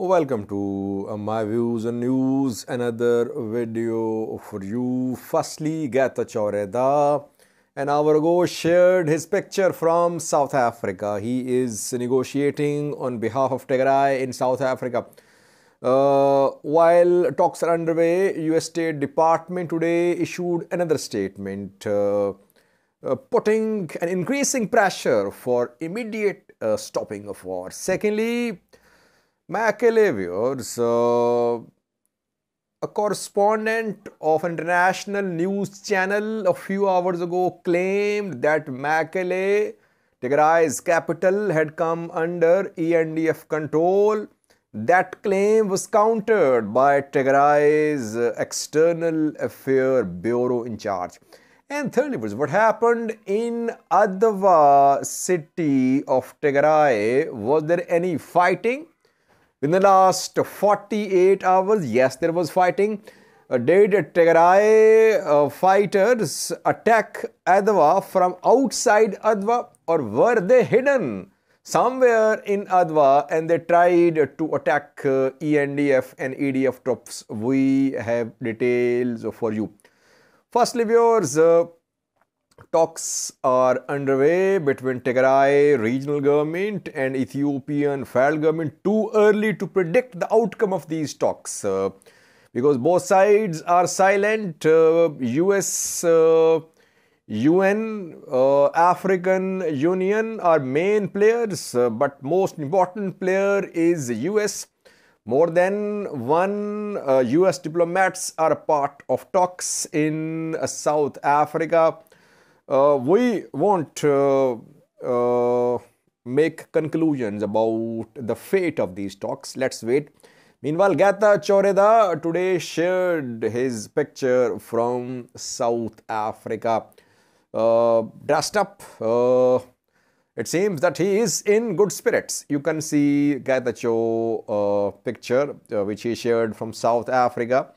Welcome to my views and news, another video for you. Firstly, Getachew Reda an hour ago shared his picture from South Africa. He is negotiating on behalf of Tigray in South Africa. While talks are underway, US State Department today issued another statement putting an increasing pressure for immediate stopping of war. Secondly, Mekelle Tigray, a correspondent of an international news channel a few hours ago claimed that Mekelle Tigray's capital had come under ENDF control. That claim was countered by Tigray's External Affairs Bureau in charge. And thirdly was what happened in Adwa city of Tigray. Was there any fighting? In the last 48 hours, yes, there was fighting. Did Tigray fighters attack Adwa from outside Adwa, or were they hidden somewhere in Adwa and they tried to attack ENDF and EDF troops? We have details for you. Firstly, viewers, talks are underway between Tigray regional government and Ethiopian federal government. Too early to predict the outcome of these talks because both sides are silent. US, UN, African Union are main players, but most important player is US. More than one US diplomats are part of talks in South Africa. We won't make conclusions about the fate of these talks. Let's wait. Meanwhile, Getachew Reda today shared his picture from South Africa. Dressed up, it seems that he is in good spirits. You can see Getachew picture which he shared from South Africa.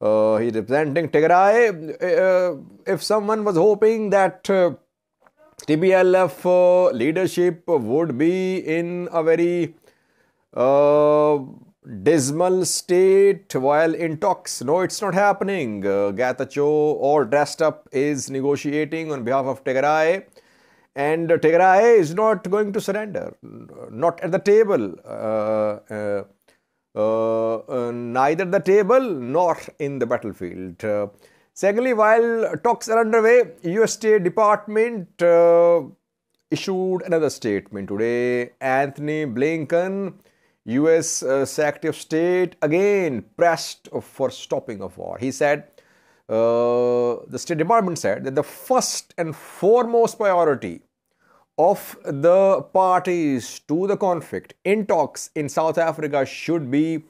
He is representing Tigray. If someone was hoping that TPLF leadership would be in a very dismal state while in talks, no, it's not happening. Getachew, all dressed up, is negotiating on behalf of Tigray, and Tigray is not going to surrender, not at the table. Neither the table nor in the battlefield. Secondly, while talks are underway, US State Department issued another statement today. Anthony Blinken, US Secretary of State, again pressed for stopping of war. He said, the State Department said that the first and foremost priority of the parties to the conflict in talks in South Africa should be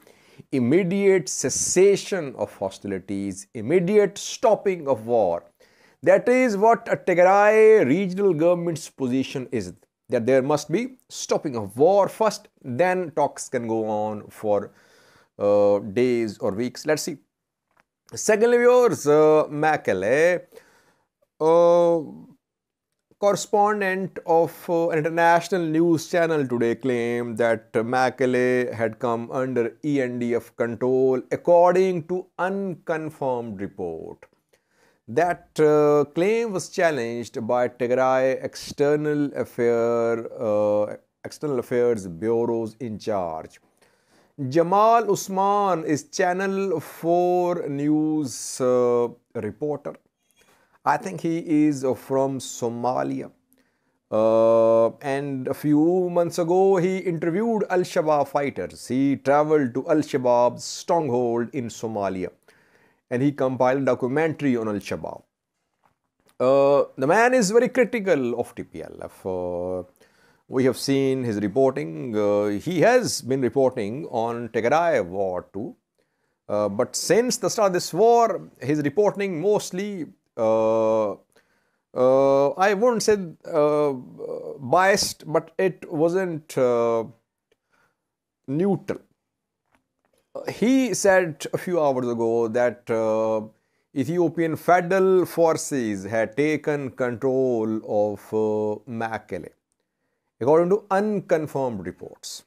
immediate cessation of hostilities, immediate stopping of war. That is what a Tigray regional government's position is, that there must be stopping of war first, then talks can go on for days or weeks. Let's see. Secondly, viewers, Mekelle, correspondent of an international news channel today claimed that Mekelle had come under ENDF control according to unconfirmed report. That claim was challenged by Tigray External Affairs Bureaus in charge. Jamal Usman is Channel 4 news reporter. I think he is from Somalia. And a few months ago, he interviewed Al-Shabaab fighters. He traveled to Al-Shabaab's stronghold in Somalia. And he compiled a documentary on Al-Shabaab. The man is very critical of TPLF. We have seen his reporting. He has been reporting on Tigray war too. But since the start of this war, his reporting mostly I wouldn't say biased, but it wasn't neutral. He said a few hours ago that Ethiopian federal forces had taken control of Mekelle, according to unconfirmed reports.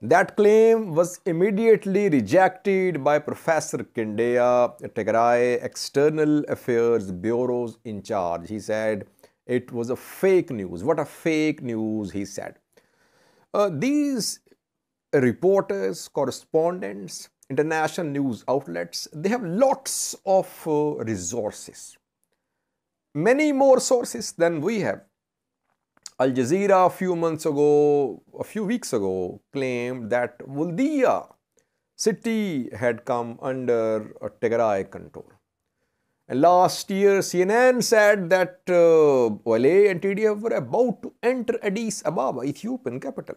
That claim was immediately rejected by Professor Mekelle Tigray, External Affairs Bureau's in charge. He said it was a fake news. What a fake news, he said. These reporters, correspondents, international news outlets, they have lots of resources, many more sources than we have. Al Jazeera a few weeks ago, claimed that Wuldia city had come under Tigray control. And last year, CNN said that OLA and TDF were about to enter Addis Ababa, Ethiopian capital.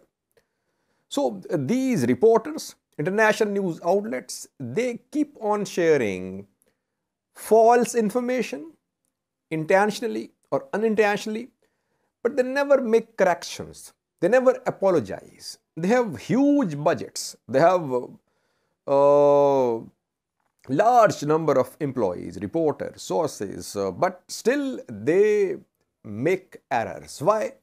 So these reporters, international news outlets, they keep on sharing false information intentionally or unintentionally, but they never make corrections. They never apologize. They have huge budgets. They have large number of employees, reporters, sources, but still they make errors. Why?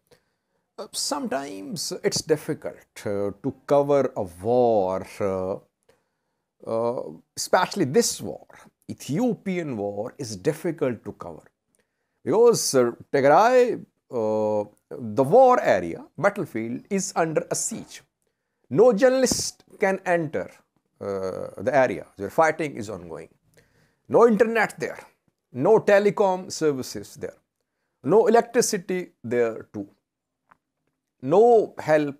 Sometimes it's difficult to cover a war, especially this war. Ethiopian war is difficult to cover because Tigray, the war area, battlefield, is under a siege. No journalist can enter the area where fighting is ongoing. No internet there, no telecom services there, no electricity there too. No help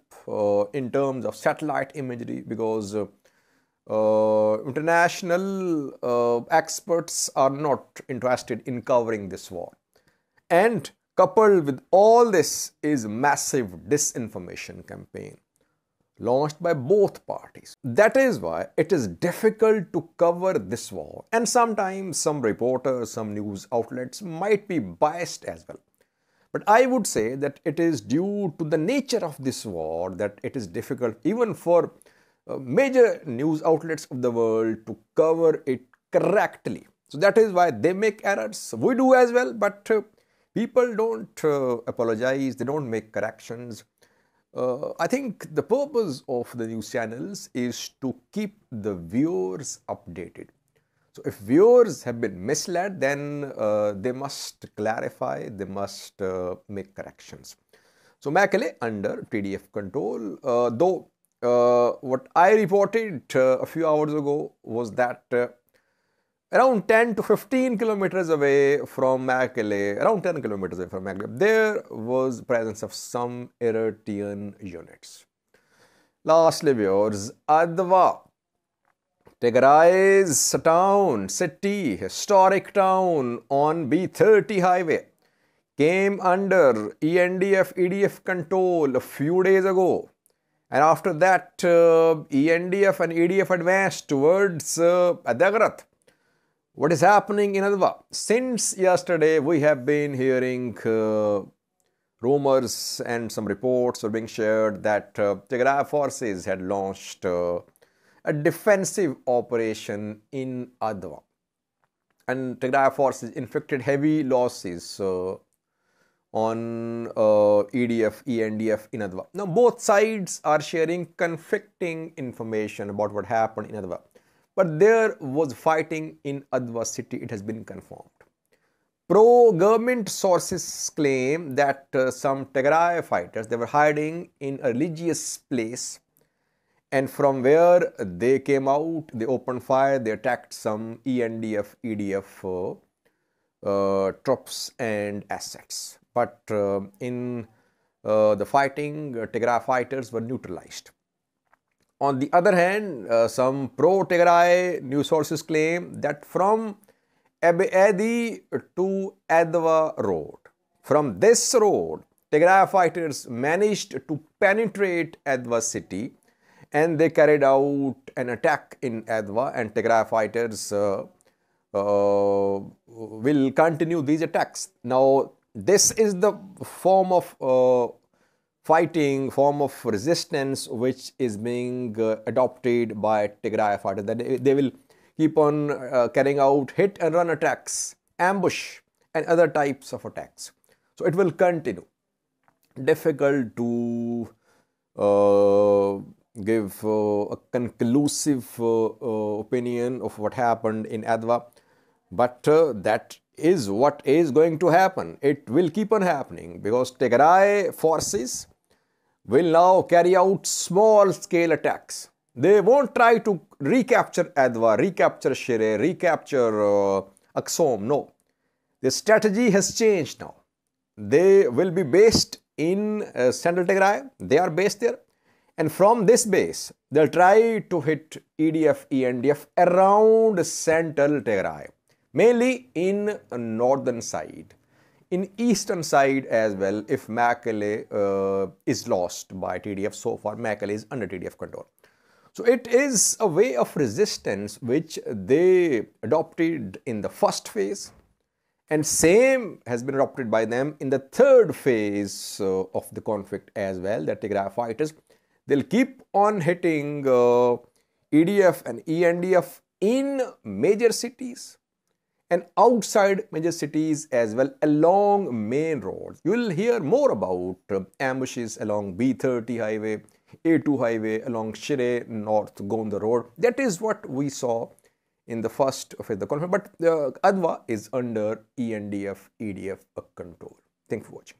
in terms of satellite imagery because international experts are not interested in covering this war. And coupled with all this is massive disinformation campaign launched by both parties. That is why it is difficult to cover this war. And sometimes some reporters, some news outlets might be biased as well. But I would say that it is due to the nature of this war that it is difficult even for major news outlets of the world to cover it correctly. So that is why they make errors. We do as well, but people don't apologize, they don't make corrections. I think the purpose of the news channels is to keep the viewers updated. So if viewers have been misled, then they must clarify, they must make corrections. So Mekelle under TDF control, though what I reported a few hours ago was that around 10 to 15 kilometers away from Mekelle, around 10 kilometers away from Mekelle, there was presence of some Eritrean units. Lastly, viewers, Adwa, Tigray's town, city, historic town on B30 highway, came under ENDF-EDF control a few days ago. And after that, ENDF and EDF advanced towards Adwa. What is happening in Adwa? Since yesterday, we have been hearing rumors and some reports are being shared that Tigray forces had launched a defensive operation in Adwa. And Tigray forces inflicted heavy losses on EDF, ENDF in Adwa. Now, both sides are sharing conflicting information about what happened in Adwa. But there was fighting in Adwa city, it has been confirmed. Pro-government sources claim that some Tigray fighters, they were hiding in a religious place, and from where they came out, they opened fire, they attacked some ENDF, EDF troops and assets. But in the fighting, Tigray fighters were neutralized. On the other hand, some pro-Tigray news sources claim that from Abiadi to Adwa road, from this road, Tigray fighters managed to penetrate Adwa city and they carried out an attack in Adwa, and Tigray fighters will continue these attacks. Now, this is the form of fighting, form of resistance which is being adopted by Tigray fighters. That they will keep on carrying out hit and run attacks, ambush and other types of attacks. So it will continue. Difficult to give a conclusive opinion of what happened in Adwa, but that is what is going to happen. It will keep on happening because Tigray forces will now carry out small scale attacks. They won't try to recapture Adwa, recapture Shire, recapture Aksum. No. The strategy has changed now. They will be based in Central Tigray. They are based there. And from this base, they'll try to hit TDF, ENDF around Central Tigray, mainly in northern side. In eastern side as well, if Mekelle is lost by TDF, so far Mekelle is under TDF control. So it is a way of resistance which they adopted in the first phase, and same has been adopted by them in the third phase of the conflict as well. The Tigray fighters, they'll keep on hitting EDF and ENDF in major cities and outside major cities as well along main roads. You will hear more about ambushes along B30 highway, A2 highway, along Shire North Gonda road. That is what we saw in the first phase of the conflict. But Adwa is under ENDF, EDF control. Thanks for watching.